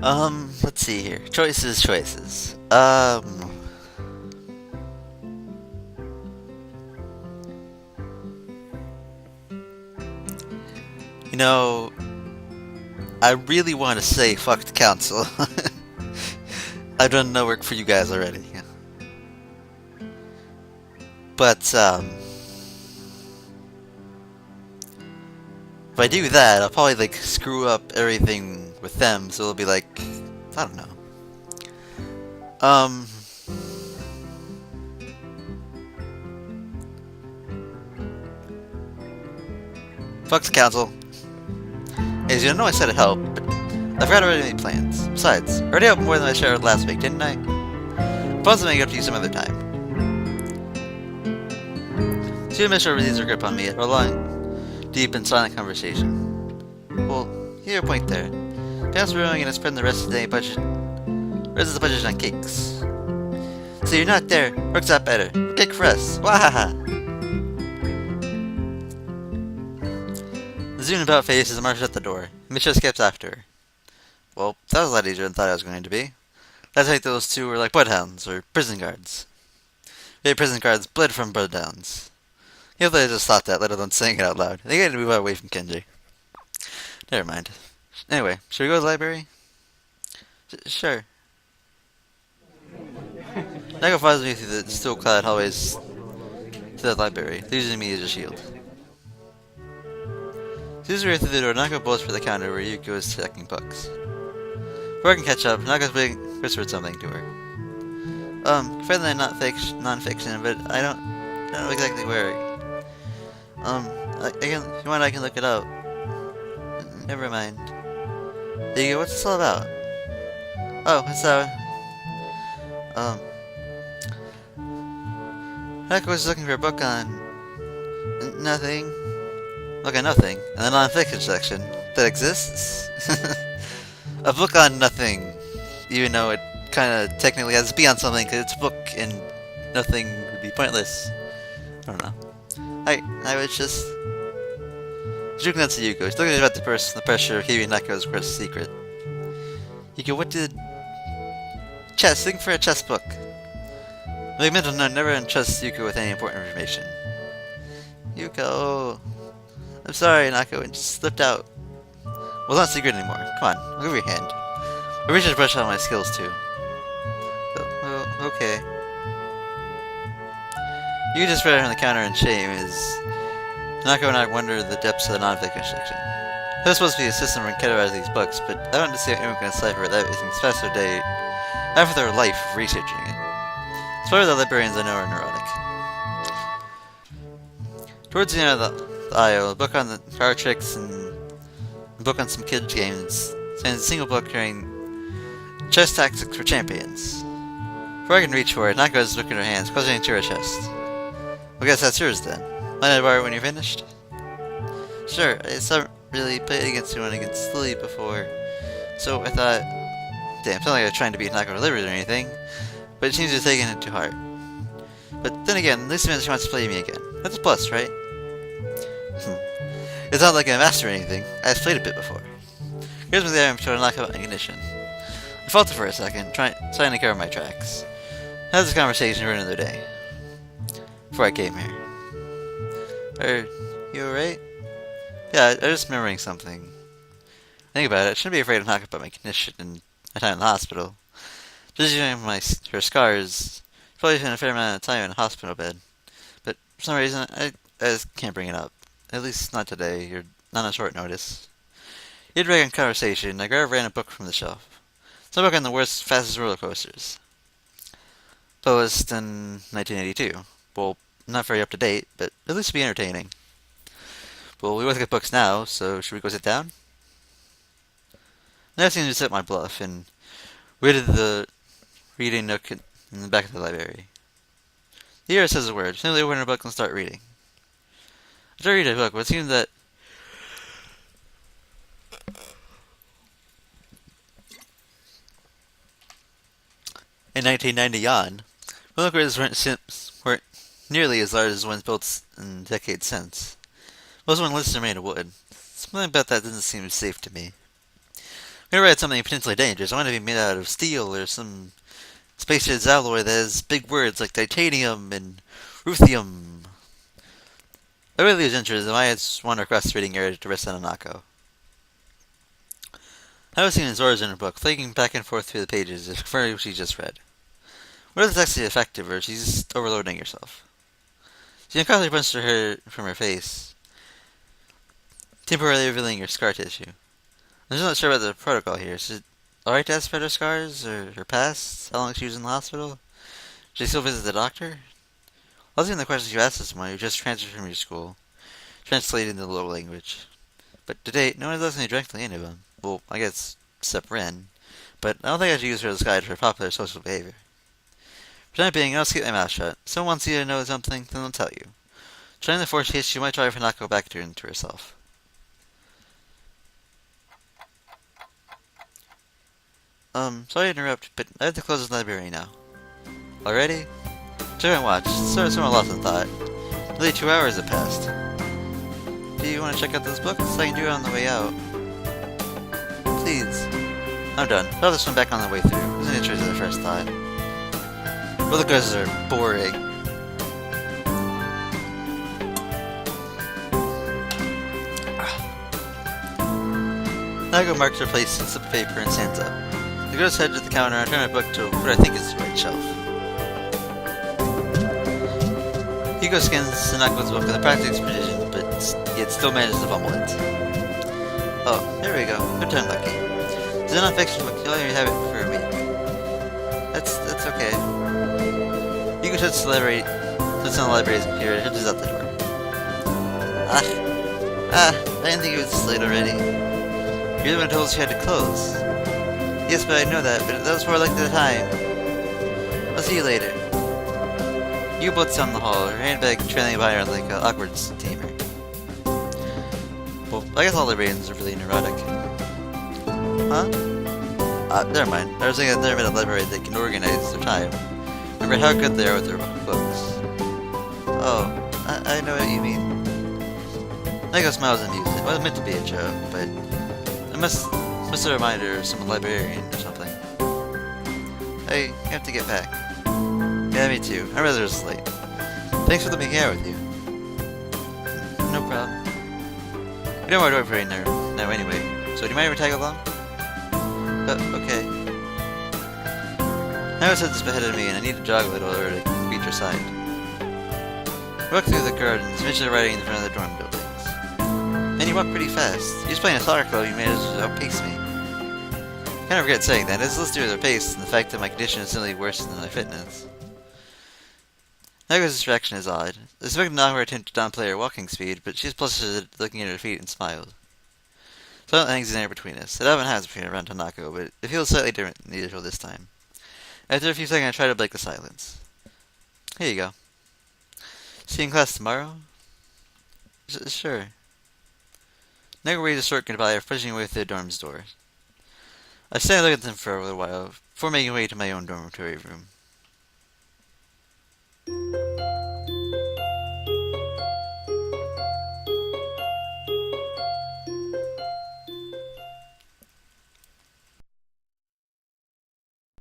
Let's see here. Choices. You know, I really want to say fuck the council. I've done no work for you guys already. But, if I do that, I'll probably, like, screw up everything with them, so it'll be like, I don't know. Um, fuck the council. As you know, I said to help, but I forgot I already made plans. Besides, I already helped more than I shared last week, didn't I? I'll also make it up to you some other time. So you missed over these grip on me for a long, deep and silent conversation. Well, you have a point there. Perhaps we're only going to spend the rest of the day rest of the budget on cakes. So you're not there, works out better. Cake for us. Wahaha! The zoomed about face is marched at the door. Misha skips after her. Well, that was a lot easier than I thought it was going to be. Last night those two were like bloodhounds, or prison guards. Maybe prison guards bled from bloodhounds. You know, I just thought that, let alone saying it out loud. They gotta move away from Kenji. Never mind. Anyway, should we go to the library? Sure. Nago follows me through the steel-clad hallways to the library, using me as a shield. As soon as we are through the door, Nako bolts for the counter where Yuko is checking books. Before I can catch up, Nako's whispered something to her. Friendly non-fiction, but I don't know exactly where. If you want, I can look it up. Never mind. Yuko, what's this all about? Oh, it's Hanako was looking for a book on nothing. Look at nothing. In the non-fiction section that exists. A book on nothing, even though it kind of technically has to be on something because it's a book and nothing would be pointless. I don't know. I was just joking at Yuko. He's looking about the pressure of keeping Nako's worst secret. Yuko, what did chess? Looking for a chess book. Like mental no, never entrust Yuko with any important information. Yuko, I'm sorry, Hanako, it just slipped out. Well, it's not secret anymore. Come on, I'll give you a hand. I wish I'd brush on my skills too. Oh, okay. You just read it on the counter in shame as Hanako and I wander the depths of the non-fiction section. There's supposed to be a system for categorizing these books, but I don't see how anyone can decipher that using faster day after their life of researching it. As far as the librarians I know are neurotic. Towards the end of the aisle, a book on the card tricks and a book on some kids' games, and a single book carrying chess tactics for champions. Before I can reach for it, Nako's looking at her hands, closing into her chest. Well, I guess that's yours then. Mind I borrow it when you're finished? Sure, I haven't really played against anyone against Lily before, so I thought, damn, it's not like I was trying to beat Hanako delivered or anything, but it seems you're taking it to heart. But then again, at least it means she wants to play me again. That's a plus, right? It's not like I'm a master or anything. I've played a bit before. Here's me there, I'm trying to knock out my ignition. I faltered for a second, trying to cover my tracks. Had this conversation for another day. Before I came here. Are you alright? Yeah, I'm just remembering something. Think about it, I shouldn't be afraid of knocking about my condition and my time in the hospital. Just using her scars, probably spent a fair amount of time in a hospital bed. But for some reason, I just can't bring it up. At least not today, or not on short notice. You'd break in conversation, I grabbed a random book from the shelf. Some book on the worst, fastest roller coasters. Published in 1982. Well, not very up to date, but at least be entertaining. Well, we both get books now, so should we go sit down? I seemed to set my bluff, and waited the reading nook in the back of the library. The hero says a word, simply open her book and start reading. I tried to read a book, but it seemed that in 1990 on, roller coasters weren't nearly as large as ones built in decades since. Most of them listed are made of wood. Something about that didn't seem safe to me. Whenever I had something potentially dangerous, I want it to be made out of steel or some spacious alloy that has big words like titanium and ruthium. I really lose interest in why I just wander across the reading area to rest on Hanako. I was seeing Zora's in her book, flicking back and forth through the pages, confirming what she just read. What if it's actually effective, or she's just overloading herself? She unconsciously punched her from her face, temporarily revealing her scar tissue. I'm just not sure about the protocol here. Is it alright to ask about her scars, or her past, how long she was in the hospital? Should she still visit the doctor? Asking the questions you asked to someone who just transferred from your school, translated into the local language. But to date, no one has asked me directly any of them. Well, I guess, except Ren. But I don't think I should use her as a guide for popular social behavior. For the time being, I'll just keep my mouth shut. If someone wants you to know something, then they'll tell you. Trying to force case, she might try to not go back into herself. Sorry to interrupt, but I have to close this library now. Already? Check my watch. Sort of lost in thought. Nearly 2 hours have passed. Do you want to check out those books? I can do it on the way out. Please. I'm done. I'll this one back on the way through. It wasn't interested at first thought. Roller coasters are boring. Hanako marks her place in slip of paper and stands up. The girl's head to the counter and I turn my book to what I think is the right shelf. Hugo scans Hanako's book with a practical precision, but yet still manages to fumble it. Oh, there we go. Good time, Lucky. It's a non-fiction book. You'll only have it for a week. That's okay. Hugo sits on the library's computer and heads out the door. I didn't think it was late already. You're the one who told us you had to close. Yes, but I know that, but that was more like the time. I'll see you later. You both down the hall, her handbag trailing behind her like an awkward steamer. Well, I guess all librarians are really neurotic. Huh? Never mind. I was thinking I've never met a librarian that can organize their time. Remember how good they are with their books. Oh, I know what you mean. Hanako smiles amused. It wasn't meant to be a joke, but I must a reminder of some librarian or something. Hey, you have to get back. Yeah, me too. I realized it was late. Thanks for letting me hang out with you. No problem. We don't want to wait for you now anyway, so do you mind if we tag along? Okay. Now it's ahead of me and I need to jog a little in order to reach your side. I walk through the gardens, eventually riding in front of the dorm buildings. And you walk pretty fast. You're just playing a soccer club, you managed to outpace me. I kind of regret saying that. It's less to do with their pace and the fact that my condition is simply worse than my fitness. Nago's distraction is odd. I suspect Nago attempt to downplay her walking speed, but she's flustered looking at her feet and smiled. Silent hangs in there between us. It often has between around Hanako, but it feels slightly different than usual this time. After a few seconds, I try to break the silence. Here you go. See you in class tomorrow? Sure. Nago waves a short goodbye, pushing away through the dorm's door. I stand and look at them for a little while, before making my way to my own dormitory room.